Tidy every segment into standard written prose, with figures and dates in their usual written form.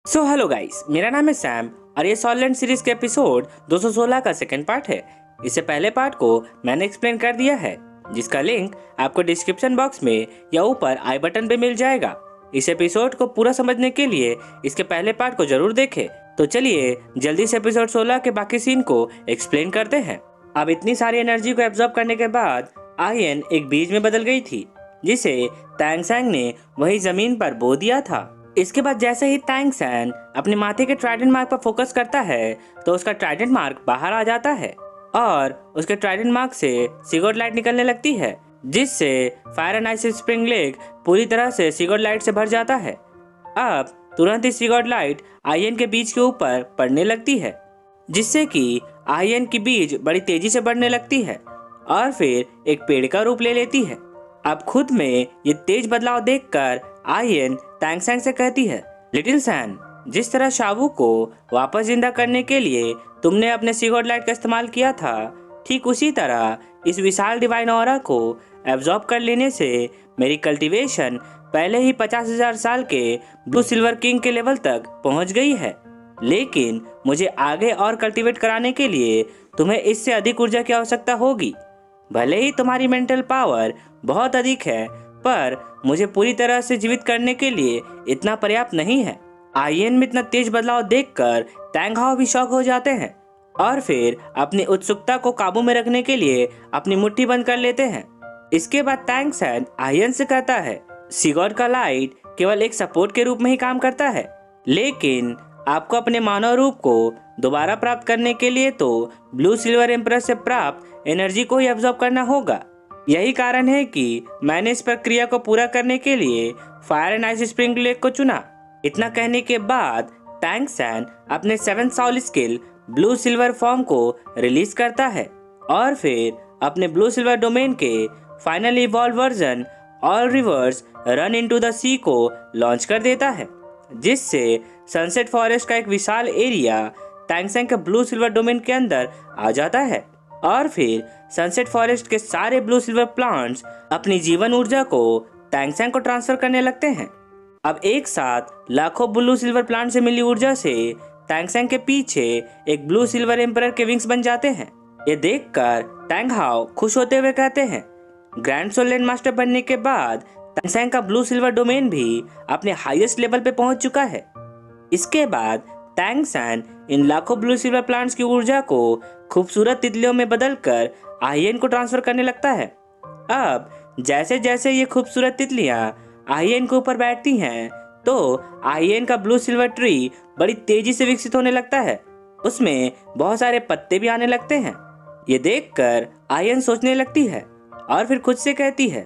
Hello guys, मेरा नाम है सैम और ये सॉलिड सीरीज के एपिसोड 216 का सेकंड पार्ट है। इससे पहले पार्ट को मैंने एक्सप्लेन कर दिया है, जिसका लिंक आपको डिस्क्रिप्शन बॉक्स में या ऊपर आई बटन पे मिल जाएगा। इस एपिसोड को पूरा समझने के लिए इसके पहले पार्ट को जरूर देखें। तो चलिए जल्दी से एपिसोड 16 के बाकी सीन को एक्सप्लेन करते हैं। अब इतनी सारी एनर्जी को एब्जॉर्ब करने के बाद आयन एक बीज में बदल गई थी, जिसे तैंग सैंग ने वही जमीन पर बो दिया था। इसके बाद जैसे ही तैंग सैंग अपने माथे के ट्राइडेंट मार्क पर फोकस करता है तो उसका ट्राइडेंट मार्क बाहर आ जाता है और उसके ट्राइडेंट मार्क से सिगोट लाइट निकलने लगती है, जिससे fire and ice spring lake पूरी तरह से सिगोट लाइट से भर जाता है। अब तुरंत ही सिगोट लाइट आयन के बीज के ऊपर पड़ने लगती है, जिससे कि आयन की बीज बड़ी तेजी से बढ़ने लगती है और फिर एक पेड़ का रूप ले लेती है। अब खुद में ये तेज बदलाव देखकर आयन तैंग सैंग से कहती है, लिटिल सैन, जिस तरह शावू को वापस जिंदा करने के लिए तुमने अपने सिगोट लाइट का इस्तेमाल किया था, ठीक उसी तरह इस विशाल डिवाइन ऑरा को एब्जॉर्ब कर लेने से मेरी कल्टीवेशन पहले ही 50,000 साल के ब्लू सिल्वर किंग के लेवल तक पहुंच गई है। लेकिन मुझे आगे और कल्टीवेट कराने के लिए तुम्हें इससे अधिक ऊर्जा की आवश्यकता होगी। भले ही तुम्हारी मेंटल पावर बहुत अधिक है, पर मुझे पूरी तरह से जीवित करने के लिए इतना पर्याप्त नहीं है। आयन में इतना तेज बदलाव देखकर तैंग हाओ भी शॉक हो जाते हैं और फिर अपनी उत्सुकता को काबू में रखने के लिए अपनी मुट्ठी बंद कर लेते हैं। इसके बाद तैंग सैंग आयन से कहता है, सिगोट का लाइट केवल एक सपोर्ट के रूप में ही काम करता है, लेकिन आपको अपने मानव रूप को दोबारा प्राप्त करने के लिए तो ब्लू सिल्वर एम्परर से प्राप्त एनर्जी को ही एब्जॉर्ब करना होगा। यही कारण है कि मैंने इस प्रक्रिया को पूरा करने के लिए fire and ice spring lake को चुना। इतना कहने के बाद तैंग सैंग अपने 7th soul skill blue silver form को रिलीज करता है और फिर अपने ब्लू सिल्वर डोमेन के final evolve version all reverse run into the sea को लॉन्च कर देता है, जिससे सनसेट फॉरेस्ट का एक विशाल एरिया तैंग सैंग के ब्लू सिल्वर डोमेन के अंदर आ जाता है और फिर सनसेट फॉरेस्ट के सारे ब्लू सिल्वर प्लांट्स अपनी जीवन ऊर्जा को तैंग सैंग को ट्रांसफर करने लगते हैं। अब एक साथ लाखों ब्लू सिल्वर प्लांट से मिली ऊर्जा से तैंग सैंग के पीछे एक ब्लू सिल्वर एम्परर के विंग्स बन जाते हैं। ये देखकर तैंग हाओ खुश होते हुए कहते हैं, ग्रैंड सोल लैंड मास्टर बनने के बाद तैंग सैंग का ब्लू सिल्वर डोमेन भी अपने हाईएस्ट लेवल पे पहुंच चुका है। इसके बाद तैंग सैंग इन लाखों ब्लू सिल्वर प्लांट्स की ऊर्जा को खूबसूरत तितलियों में बदलकर आयन को ट्रांसफर करने लगता है। अब जैसे जैसे ये खूबसूरत तितलियां आयन के ऊपर बैठती हैं, तो आयन का ब्लू सिल्वर ट्री बड़ी तेजी से विकसित होने लगता है। उसमें बहुत सारे पत्ते भी आने लगते हैं। ये देखकर आयन सोचने लगती है और फिर खुद से कहती है,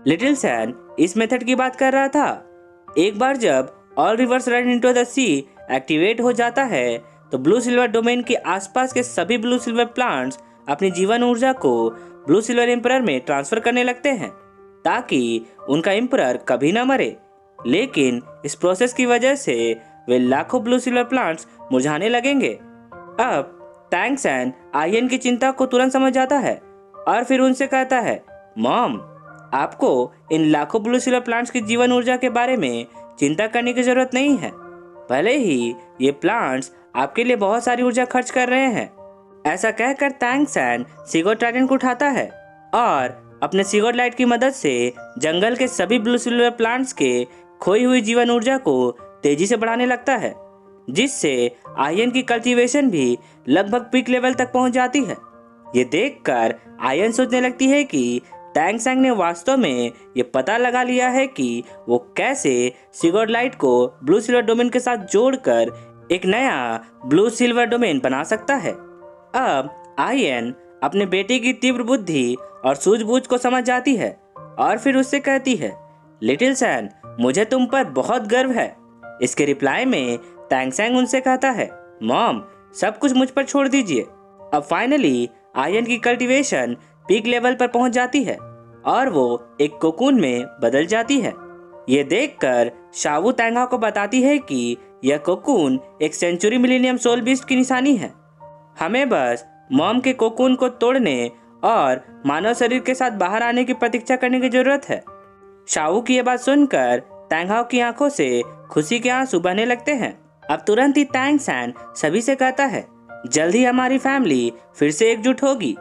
लिटिल सैन इस मेथड की बात कर रहा था। एक बार जब all reverse run into the sea activate हो जाता है तो ब्लू सिल्वर डोमेन के आसपास के सभी ब्लू सिल्वर प्लांट्स अपनी जीवन ऊर्जा को ब्लू सिल्वर एम्परर में ट्रांसफर करने लगते हैं, ताकि उनका एम्परर कभी ना मरे। लेकिन इस प्रोसेस की वजह से वे लाखों ब्लू सिल्वर प्लांट्स मुरझाने लगेंगे। अब तैंग सैंग आयन की चिंता को तुरंत समझ जाता है और फिर उनसे कहता है, मॉम, आपको इन लाखों ब्लू सिल्वर प्लांट्स की जीवन ऊर्जा के बारे में चिंता करने की जरूरत नहीं है। भले ही ये प्लांट्स आपके लिए बहुत सारी ऊर्जा खर्च कर रहे हैं। ऐसा कहकर तैंग सैंग सिगोट ट्राइडेंट को उठाता है और अपने सिगोट लाइट की मदद से जंगल के सभी ब्लू सिल्वर प्लांट्स के खोई हुई जीवन ऊर्जा को तेजी से बढ़ाने लगता है, जिससे आयन की कल्टीवेशन भी लगभग पीक लेवल तक पहुंच जाती है। ये देखकर आयन सोचने लगती है कि तैंग सैंग ने वास्तव में ये पता लगा लिया है कि वो कैसे सिगोट लाइट को ब्लू सिल्वर डोमेन के साथ जोड़कर एक नया ब्लू सिल्वर डोमेन बना सकता है। अब आयन अपने बेटे की तीव्र बुद्धि और सूझबूझ को समझ जाती है और फिर उससे कहती है, लिटिल सैन, मुझे तुम पर बहुत गर्व है। इसके रिप्लाई में तैंग सैंग उनसे कहता है, मॉम, सब कुछ मुझ पर छोड़ दीजिए। अब फाइनली आयन की कल्टीवेशन पीक लेवल पर पहुंच जाती है और वो एक कोकून में बदल जाती है। ये देखकर शावू तैंग हाओ को बताती है कि यह कोकून एक सेंचुरी मिलेनियम सोल बीस्ट की निशानी है। हमें बस मॉम के कोकून को तोड़ने और मानव शरीर के साथ बाहर आने की प्रतीक्षा करने की जरूरत है। शावू की यह बात सुनकर तैंग हाओ की आंखों से खुशी के आंसू बहने लगते हैं अब तुरंत ही टैंग सैन सभी से कहता है जल्द ही हमारी फैमिली फिर से एकजुट होगी।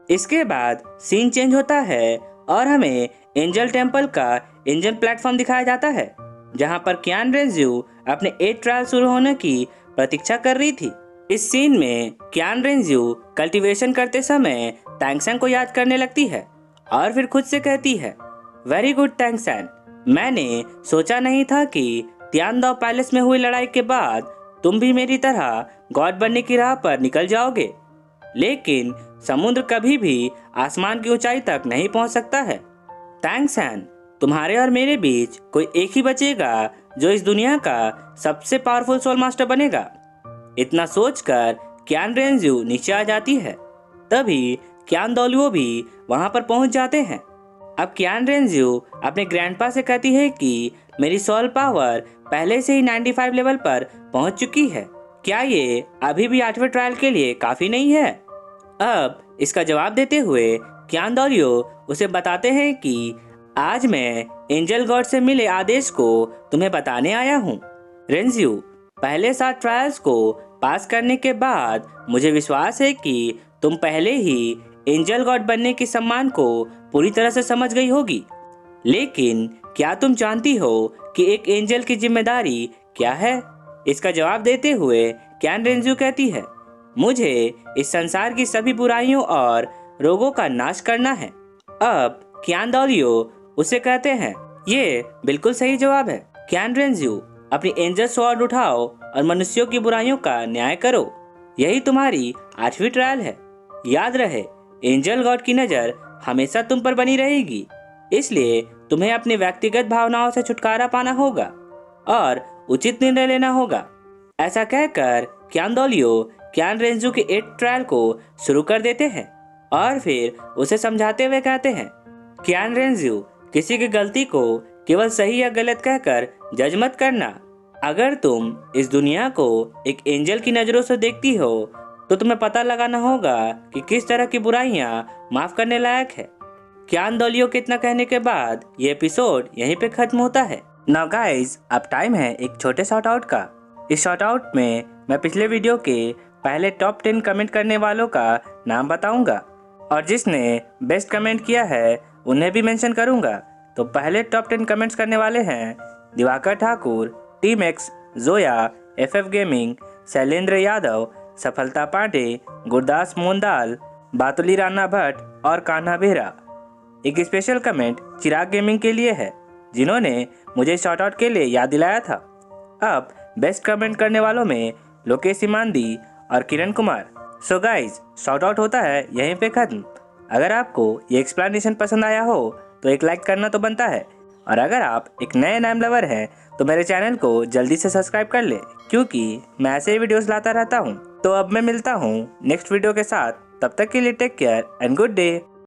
इसके बाद सीन चेंज होता है और हमें एंजल टेम्पल का इंजन प्लेटफॉर्म दिखाया जाता है, जहां पर कियान रेंज्यू अपने 8 ट्रायल शुरू होने की प्रतीक्षा कर रही थी। इस सीन में कियान रेंज्यू कल्टीवेशन करते समय टैंग सैन को याद करने लगती है और फिर खुद से कहती है, वेरी गुड टैंग सैन, मैंने सोचा नहीं था कि तियानदाओ पैलेस में हुई लड़ाई के बाद तुम भी मेरी तरह गॉड बनने की राह पर निकल जाओगे, लेकिन समुद्र कभी भी आसमान की ऊंचाई तक नहीं पहुंच सकता है। टैंग सैन, तुम्हारे और मेरे बीच कोई एक ही बचेगा जो इस दुनिया का सबसे पावरफुल सोल मास्टर बनेगा। इतना सोचकर कियान रेंज्यू नीचे आ जाती है। तभी कियान दौलियो भी वहां पर पहुंच जाते हैं। अब कियान रेंज्यू अपने ग्रैंडपा से कहती है कि मेरी सोल पावर पहले से ही 95 लेवल पर पहुंच चुकी है, क्या ये अभी भी 8वें ट्रायल के लिए काफी नहीं है? अब इसका जवाब देते हुए कियान दौलियो उसे बताते हैं कि आज मैं एंजल गॉड से मिले आदेश को तुम्हें बताने आया हूँ। रेंज्यू, पहले 7 ट्रायल्स को पास करने के बाद मुझे विश्वास है कि तुम पहले ही एंजल गॉड बनने के सम्मान को पूरी तरह से समझ गई होगी, लेकिन क्या तुम जानती हो कि एक एंजल की जिम्मेदारी क्या है? इसका जवाब देते हुए कियान रेंज्यू कहती है, मुझे इस संसार की सभी बुराइयों और रोगों का नाश करना है। अब कियान दौलियो उसे कहते हैं, ये बिल्कुल सही जवाब है। कियान रेंज्यू, अपनी एंजल स्वॉर्ड उठाओ और मनुष्यों की बुराइयों का न्याय करो। यही तुम्हारी 8वीं ट्रायल है। याद रहे, एंजल गॉड की नजर हमेशा तुम पर बनी रहेगी, इसलिए तुम्हें अपनी व्यक्तिगत भावनाओं से छुटकारा पाना होगा और उचित निर्णय लेना होगा। ऐसा कहकर कियान दौलियो कियान रेंज्यू के 8 ट्रायल को शुरू कर देते हैं और फिर उसे समझाते हुए कहते हैं, कियान रेंज्यू, किसी की गलती को केवल सही या गलत कहकर जज मत करना। अगर तुम इस दुनिया को एक एंजल की नजरों से देखती हो तो तुम्हें पता लगाना होगा कि किस तरह की बुराइयां माफ करने लायक है। कियान दौलियो के इतना कहने के बाद ये एपिसोड यहीं पे खत्म होता है। नाउ गाइज, अब टाइम है एक छोटे शॉर्ट आउट का। इस शॉर्ट आउट में मैं पिछले वीडियो के पहले टॉप 10 कमेंट करने वालों का नाम बताऊंगा और जिसने बेस्ट कमेंट किया है उन्हें भी मेंशन करूंगा। तो पहले टॉप 10 कमेंट्स करने वाले हैं Diwakar Thakur, team x, Zoya, FF gaming, Shailendra Yadav, सफलता पांडे, गुरदास मोंदाल, बातुली राणा भट्ट और कान्हा बेहरा। एक स्पेशल कमेंट चिराग गेमिंग के लिए है, जिन्होंने मुझे शॉर्ट आउट के लिए याद दिलाया था। अब बेस्ट कमेंट करने वालों में लोकेश हिमांदी और Kiran Kumar. So guys, shout out होता है यहीं पे खत्म। अगर आपको ये एक्सप्लेनेशन पसंद आया हो तो एक लाइक करना तो बनता है, और अगर आप एक नए नाम लवर हैं तो मेरे चैनल को जल्दी से सब्सक्राइब कर ले, क्योंकि मैं ऐसे ही वीडियोस लाता रहता हूँ। तो अब मैं मिलता हूँ नेक्स्ट वीडियो के साथ, तब तक के लिए take care and good day.